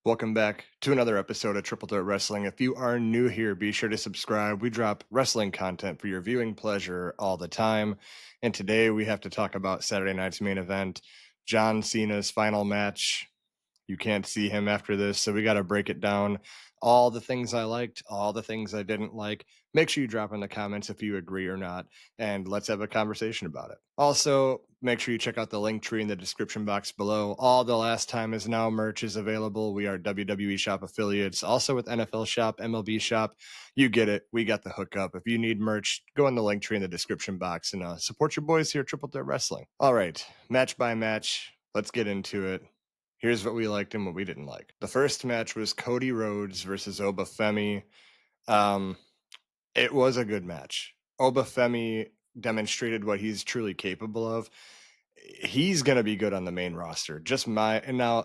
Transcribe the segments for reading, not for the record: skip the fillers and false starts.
Welcome back to another episode of Triple Threat Wrestling. If you are new here, be sure to subscribe. We drop wrestling content for your viewing pleasure all the time. And today we have to talk about Saturday night's main event, John Cena's final match. You can't see him after this, so we got to break it down. All the things I liked, all the things I didn't like. Make sure you drop in the comments if you agree or not, and let's have a conversation about it. Also, make sure you check out the link tree in the description box below. All the Last Time Is Now merch is available. We are WWE Shop affiliates, also with NFL Shop, MLB Shop. You get it. We got the hookup. If you need merch, go in the link tree in the description box and support your boys here at Triple Threat Wrestling. All right, match by match. Let's get into it. Here's what we liked and what we didn't like. The first match was Cody Rhodes versus Oba Femi. Um, it was a good match. Oba Femi demonstrated what he's truly capable of. He's gonna be good on the main roster. Just my uh,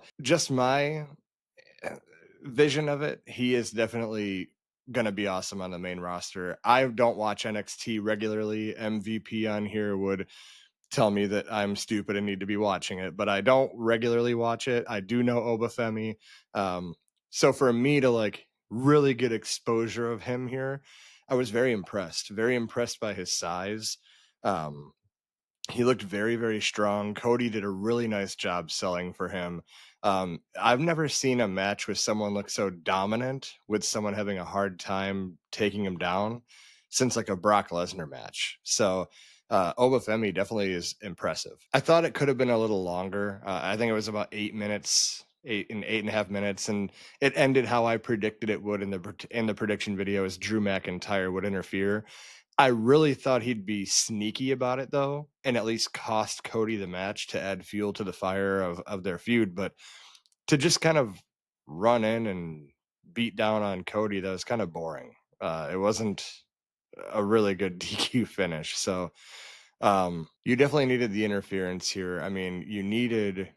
vision of it. He is definitely gonna be awesome on the main roster. I don't watch NXT regularly. MVP on here would tell me that I'm stupid and need to be watching it, but I don't regularly watch it. I do know Oba Femi. So for me to like really get exposure of him here, I was very impressed by his size. Um, he looked very, very strong. Cody did a really nice job selling for him. I've never seen a match with someone look so dominant with someone having a hard time taking him down since like a Brock Lesnar match. So Oba Femi definitely is impressive. I thought it could have been a little longer. I think it was about 8 minutes, 8.5 minutes, and it ended how I predicted it would in the prediction video, as Drew McIntyre would interfere. I really thought he'd be sneaky about it though, and at least cost Cody the match to add fuel to the fire of their feud. But to just kind of run in and beat down on Cody, that was kind of boring. It wasn't a really good DQ finish. So you definitely needed the interference here. I mean, you needed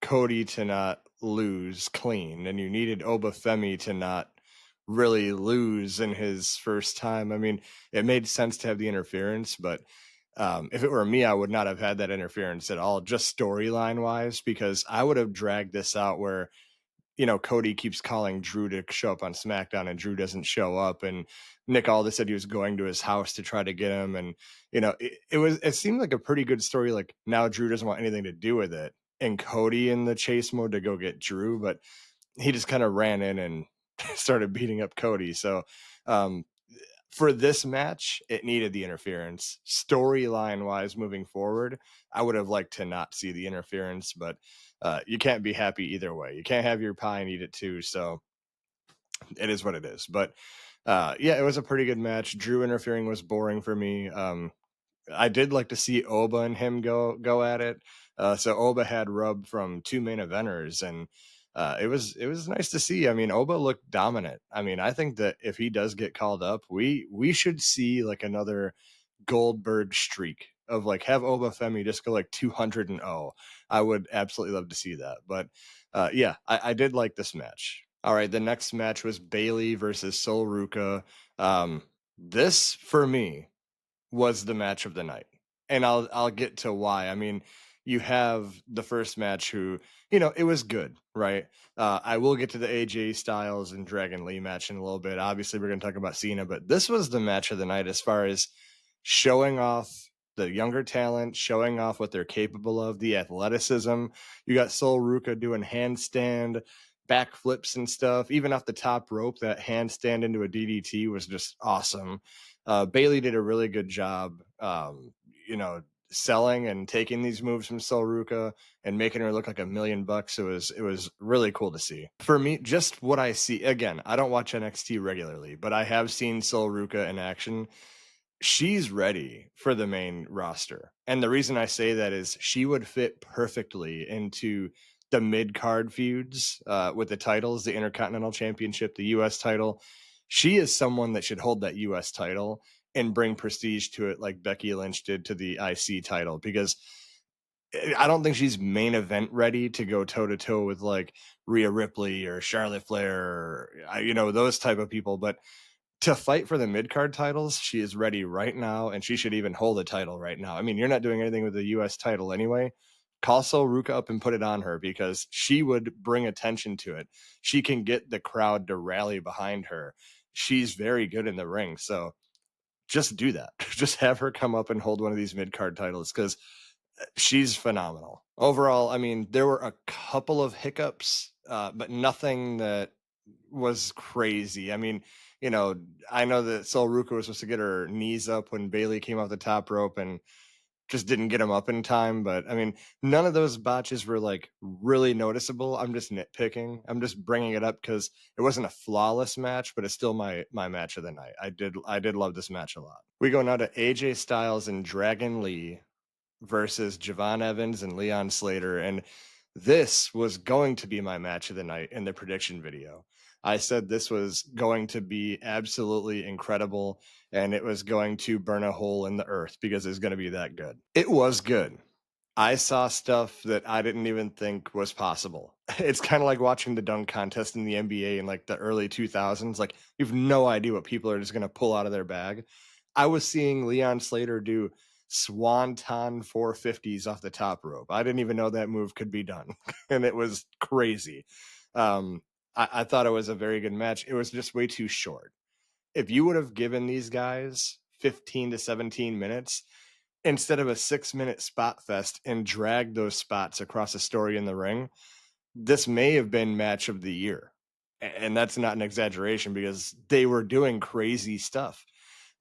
Cody to not lose clean, and you needed Oba Femi to not really lose in his first time. I mean, it made sense to have the interference, but if it were me, I would not have had that interference at all, just storyline wise, because I would have dragged this out where Cody keeps calling Drew to show up on SmackDown and Drew doesn't show up. And Nick Aldis said he was going to his house to try to get him. And, it seemed like a pretty good story. Like now Drew doesn't want anything to do with it. And Cody in the chase mode to go get Drew, but he just kind of ran in and started beating up Cody. So, um, for this match, it needed the interference. Storyline wise, moving forward, I would have liked to not see the interference, but you can't be happy either way. You can't have your pie and eat it too. So it is what it is. But yeah, it was a pretty good match. Drew interfering was boring for me. I did like to see Oba and him go at it. So Oba had rub from two main eventers, and it was nice to see. I mean, Oba looked dominant. I mean, I think that if he does get called up, we should see like another Goldberg streak of like have Oba Femi just go like 200-0. I would absolutely love to see that. But yeah, I did like this match. All right, the next match was Bayley versus Sol Ruca. This for me was the match of the night. And I'll get to why. I mean, you have the first match who, it was good, right? I will get to the AJ Styles and Dragon Lee match in a little bit. Obviously, we're going to talk about Cena, but this was the match of the night as far as showing off the younger talent, showing off what they're capable of, the athleticism. You got Sol Ruca doing handstand, backflips and stuff. Even off the top rope, that handstand into a DDT was just awesome. Bayley did a really good job, selling and taking these moves from Sol Ruca and making her look like $1,000,000. It was really cool to see. For me, just what I see. Again, I don't watch NXT regularly, but I have seen Sol Ruca in action. She's ready for the main roster. And the reason I say that is she would fit perfectly into the mid card feuds with the titles, the Intercontinental Championship, the US title. She is someone that should hold that US title and bring prestige to it like Becky Lynch did to the IC title, because I don't think she's main event ready to go toe to toe with like Rhea Ripley or Charlotte Flair or, those type of people. But to fight for the mid card titles, she is ready right now, and she should even hold the title right now. I mean, you're not doing anything with the US title anyway. call Sol Ruca up and put it on her, because she would bring attention to it. She can get the crowd to rally behind her. She's very good in the ring. So just do that. Just have her come up and hold one of these mid-card titles, because she's phenomenal. Overall, I mean, there were a couple of hiccups, but nothing that was crazy. I mean, I know that Sol Ruca was supposed to get her knees up when Bayley came off the top rope and just didn't get him up in time. But I mean, none of those botches were like really noticeable. I'm just nitpicking. I'm just bringing it up because it wasn't a flawless match, but it's still my match of the night. I did love this match a lot. We go now to AJ Styles and Dragon Lee versus Javon Evans and Leon Slater. And this was going to be my match of the night in the prediction video. I said this was going to be absolutely incredible, and it was going to burn a hole in the earth because it's going to be that good. It was good. I saw stuff that I didn't even think was possible. It's kind of like watching the dunk contest in the NBA in like the early 2000s. Like, you have no idea what people are just going to pull out of their bag. I was seeing Leon Slater do swanton 450s off the top rope. I didn't even know that move could be done. And it was crazy. I thought it was a very good match. It was just way too short. If you would have given these guys 15 to 17 minutes, instead of a 6-minute spot fest, and drag those spots across a story in the ring, this may have been match of the year. And that's not an exaggeration, because they were doing crazy stuff.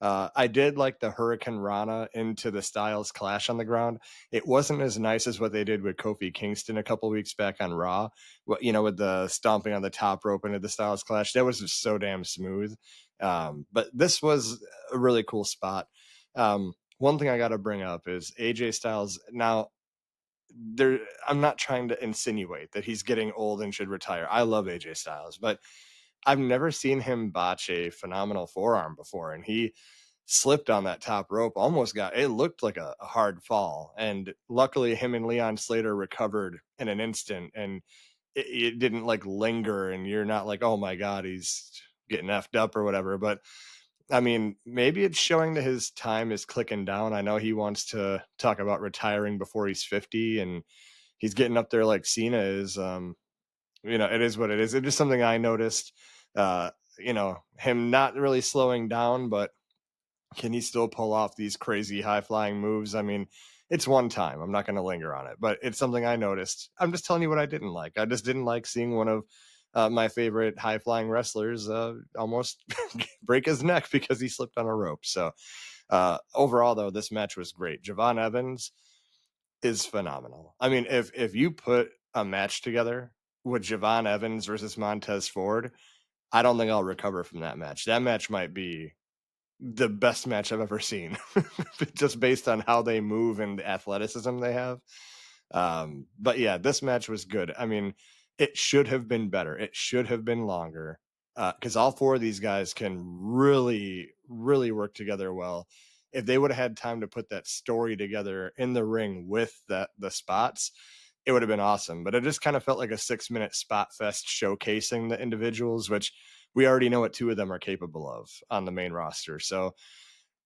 I did like the Hurricane Rana into the Styles Clash on the ground. It wasn't as nice as what they did with Kofi Kingston a couple weeks back on Raw, with the stomping on the top rope into the Styles Clash. That was just so damn smooth. But this was a really cool spot. One thing I got to bring up is AJ Styles. Now, I'm not trying to insinuate that he's getting old and should retire. I love AJ Styles, but I've never seen him botch a phenomenal forearm before, and he slipped on that top rope, almost it looked like a hard fall. And luckily him and Leon Slater recovered in an instant, and it didn't like linger, and you're not like, oh my God, he's getting effed up or whatever. But I mean, maybe it's showing that his time is clicking down. I know he wants to talk about retiring before he's 50, and he's getting up there like Cena is. It is what it is. It's just something I noticed. Him not really slowing down, but can he still pull off these crazy high flying moves? I mean, it's one time. I'm not going to linger on it, but it's something I noticed. I'm just telling you what I didn't like. I just didn't like seeing one of my favorite high flying wrestlers almost break his neck because he slipped on a rope. So overall, though, this match was great. Javon Evans is phenomenal. I mean, if you put a match together with Javon Evans versus Montez Ford, I don't think I'll recover from that match. That match might be the best match I've ever seen, just based on how they move and the athleticism they have. But yeah, this match was good. I mean, it should have been better. It should have been longer, because all four of these guys can really, really work together well. If they would have had time to put that story together in the ring with the spots, it would have been awesome. But it just kind of felt like a 6-minute spot fest showcasing the individuals, which we already know what two of them are capable of on the main roster. So,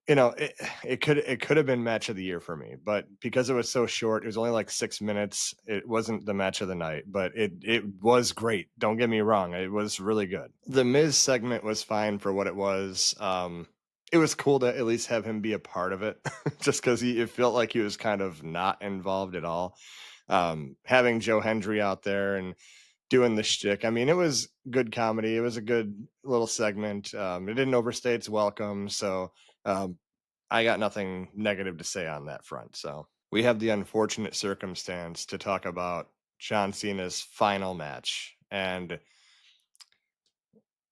it could have been match of the year for me, but because it was so short, it was only like 6 minutes. It wasn't the match of the night, but it was great. Don't get me wrong. It was really good. The Miz segment was fine for what it was. It was cool to at least have him be a part of it, just because it felt like he was kind of not involved at all. Having Joe Hendry out there and doing the shtick. I mean, it was good comedy. It was a good little segment. It didn't overstay its welcome. So I got nothing negative to say on that front. So we have the unfortunate circumstance to talk about John Cena's final match, and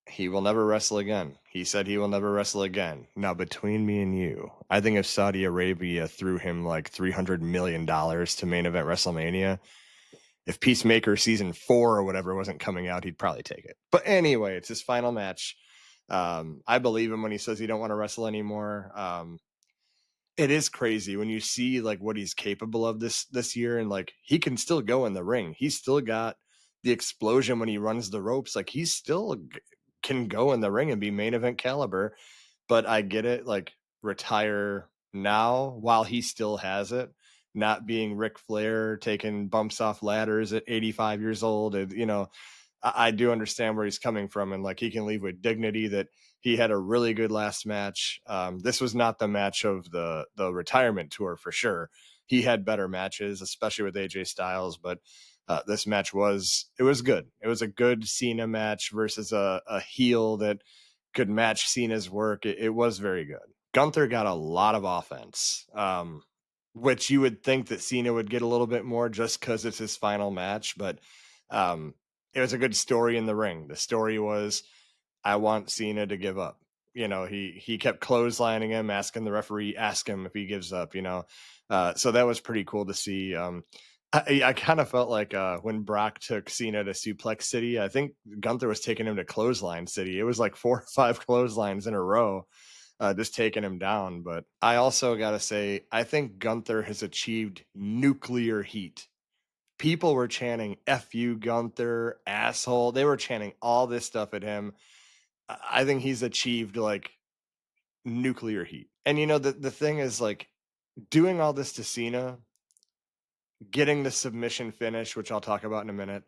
he will never wrestle again. He said he will never wrestle again. Now, between me and you, I think if Saudi Arabia threw him like $300 million to main event WrestleMania, if Peacemaker season 4 or whatever wasn't coming out, he'd probably take it. But anyway, it's his final match. I believe him when he says he don't want to wrestle anymore. It is crazy when you see like what he's capable of this year, and like he can still go in the ring. He's still got the explosion when he runs the ropes. Like he still can go in the ring and be main event caliber. But I get it. Like, retire now while he still has it. not being Ric Flair, taking bumps off ladders at 85 years old. And, I do understand where he's coming from, and like he can leave with dignity. That he had a really good last match. This was not the match of the retirement tour for sure. He had better matches, especially with AJ Styles, but this match was good. It was a good Cena match versus a heel that could match Cena's work. It was very good. Gunther got a lot of offense, which you would think that Cena would get a little bit more just because it's his final match, but um, it was a good story in the ring. The story was, I want Cena to give up. He kept clotheslining him, asking the referee, ask him if he gives up. So that was pretty cool to see. I kind of felt like when Brock took Cena to Suplex City, I think Gunther was taking him to Clothesline City. It was like 4 or 5 clotheslines in a row, just taking him down. But I also got to say, I think Gunther has achieved nuclear heat. People were chanting "F you, Gunther, asshole." They were chanting all this stuff at him. I think he's achieved like nuclear heat. And the thing is, like, doing all this to Cena, getting the submission finish, which I'll talk about in a minute,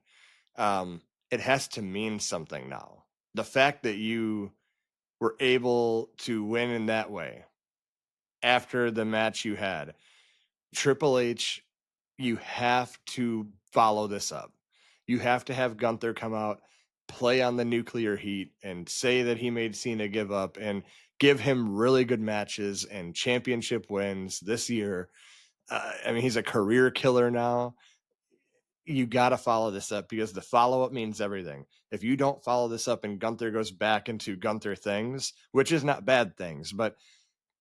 it has to mean something now. The fact that you were able to win in that way after the match you had, Triple H, you have to follow this up. You have to have Gunther come out, play on the nuclear heat, and say that he made Cena give up, and give him really good matches and championship wins this year. I mean, he's a career killer now. You got to follow this up, because the follow up means everything. If you don't follow this up and Gunther goes back into Gunther things, which is not bad things, but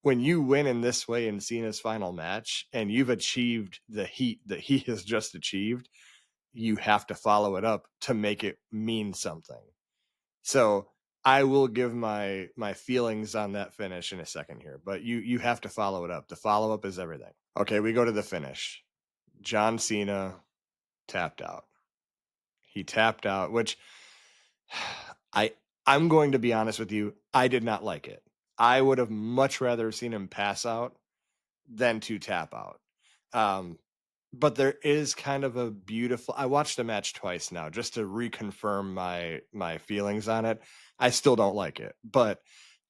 when you win in this way in Cena's final match and you've achieved the heat that he has just achieved, you have to follow it up to make it mean something. So I will give my feelings on that finish in a second here, but you have to follow it up. The follow up is everything. Okay, we go to the finish. John Cena tapped out. He tapped out, which I I'm going to be honest with you, I did not like it. I would have much rather seen him pass out than to tap out. Um, but there is kind of a beautiful. I watched the match twice now just to reconfirm my feelings on it. I still don't like it, but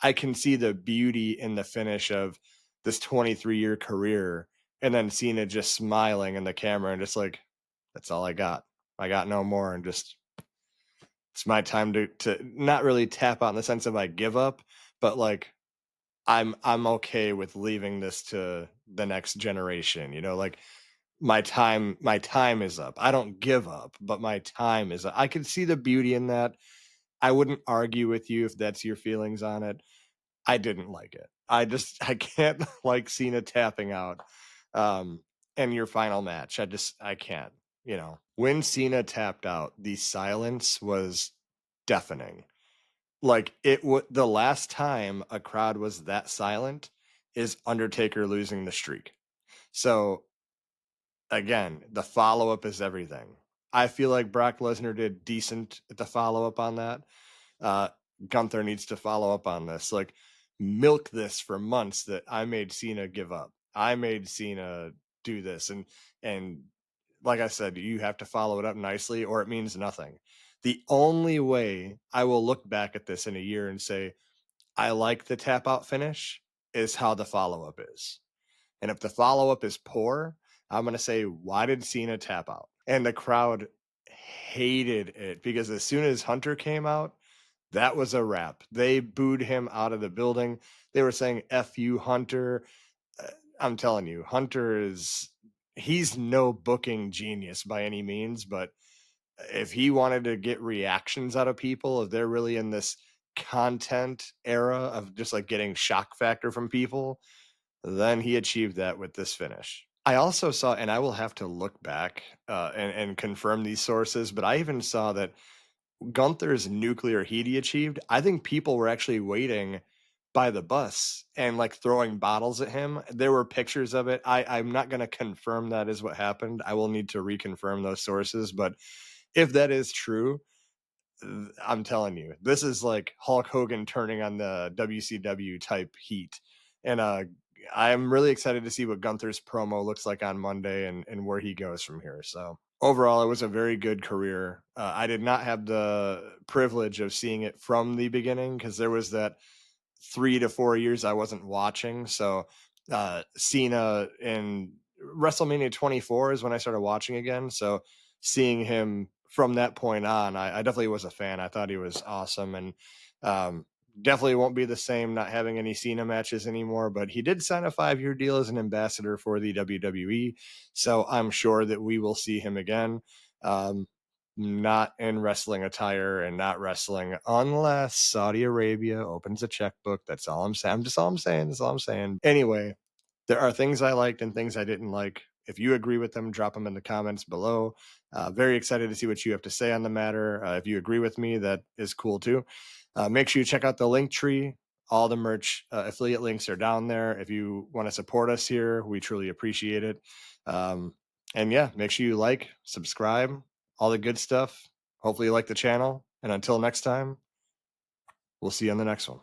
I can see the beauty in the finish of this 23-year career, and then Cena just smiling in the camera and just like, that's all I got. I got no more, and just it's my time to not really tap out in the sense of I give up, but like I'm okay with leaving this to the next generation. Like my time is up. I don't give up, but my time is up. I can see the beauty in that. I wouldn't argue with you if that's your feelings on it. I didn't like it. I can't like Cena tapping out in your final match. I can't. When Cena tapped out, the silence was deafening. Like the last time a crowd was that silent is Undertaker losing the streak. So again, the follow up is everything. I feel like Brock Lesnar did decent at the follow up on that. Uh, Gunther needs to follow up on this. Like, milk this for months that I made Cena give up. I made Cena do this, and like I said, you have to follow it up nicely, or it means nothing. The only way I will look back at this in a year and say I like the tap out finish is how the follow up is. And if the follow up is poor, I'm going to say, why did Cena tap out? And the crowd hated it, because as soon as Hunter came out, that was a wrap. They booed him out of the building. They were saying, F you, Hunter. I'm telling you, he's no booking genius by any means, but if he wanted to get reactions out of people, if they're really in this content era of just like getting shock factor from people, then he achieved that with this finish. I also saw, and I will have to look back and confirm these sources, but I even saw that Gunther's nuclear heat he achieved, I think people were actually waiting by the bus and like throwing bottles at him. There were pictures of it. I'm not going to confirm that is what happened. I will need to reconfirm those sources. But if that is true, I'm telling you, this is like Hulk Hogan turning on the WCW type heat. And I'm really excited to see what Gunther's promo looks like on Monday and where he goes from here. So overall, it was a very good career. I did not have the privilege of seeing it from the beginning because there was that 3 to 4 years I wasn't watching. So Cena in WrestleMania 24 is when I started watching again. So seeing him from that point on, I definitely was a fan. I thought he was awesome, and um, definitely won't be the same not having any Cena matches anymore. But he did sign a 5-year deal as an ambassador for the WWE, so I'm sure that we will see him again. Um, not in wrestling attire and not wrestling unless Saudi Arabia opens a checkbook. That's all I'm saying. That's all I'm saying. That's all I'm saying. Anyway, there are things I liked and things I didn't like. If you agree with them, drop them in the comments below. Very excited to see what you have to say on the matter. If you agree with me, that is cool too. Make sure you check out the link tree. All the merch affiliate links are down there. If you want to support us here, we truly appreciate it. And yeah, make sure you like, subscribe, all the good stuff. Hopefully you like the channel. And until next time, we'll see you on the next one.